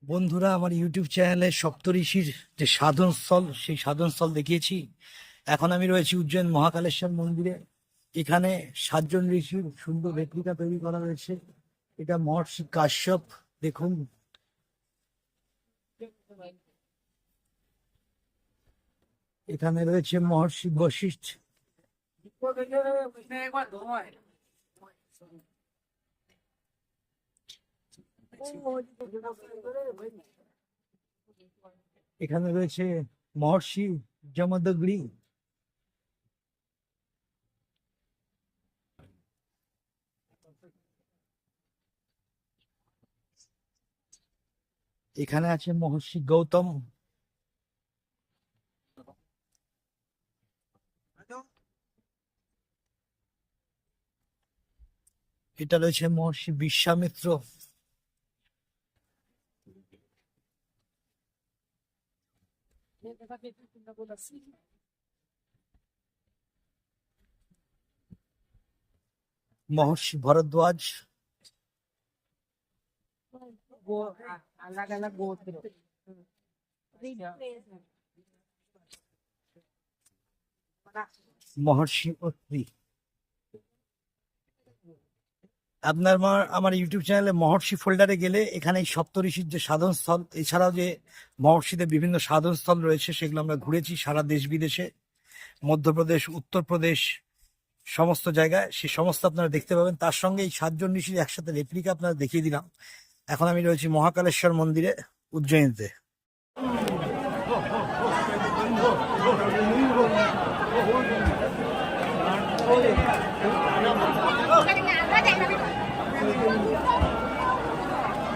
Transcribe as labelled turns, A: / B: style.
A: বন্ধুরা, আমার ইউটিউব চ্যানেলে সপ্তঋষির যে সাধনস্থল, সেই সাধনস্থল দেখিয়েছি। এখন আমি রয়েছি উজ্জয়ন মহাকালেশ্বর মন্দিরে। এখানে 7জন ঋষির সুন্দর রেপ্লিকা তৈরি করা রয়েছে। এটা মহর্ষি কাশ্যপ। দেখুন, এখানে রয়েছে মহর্ষি বশিষ্ঠ। এখানে রয়েছে মহর্ষি যমদগ্নি। এখানে আছে মহর্ষি গৌতম। এটা রয়েছে মহর্ষি বিশ্বামিত্র। মহর্ষি ভরদ্বাজ। মহর্ষি অত্রি। আমার ইউটিউব চ্যানেলে মহর্ষি ফোল্ডারে গেলে এখানে এই সপ্তঋষির যে সাধন স্থল, এছাড়াও যে মহর্ষিদের বিভিন্ন সাধন স্থল রয়েছে, সেগুলো আমরা ঘুরেছি সারা দেশ বিদেশে, মধ্যপ্রদেশ, উত্তরপ্রদেশ, সমস্ত জায়গায়। সে সমস্ত আপনারা দেখতে পাবেন। তার সঙ্গে এই 7জন ঋষির একসাথে রেপ্লিকা আপনারা দেখিয়ে দিলাম। এখন আমি রয়েছি মহাকালেশ্বর মন্দিরে, উজ্জয়িনীতে।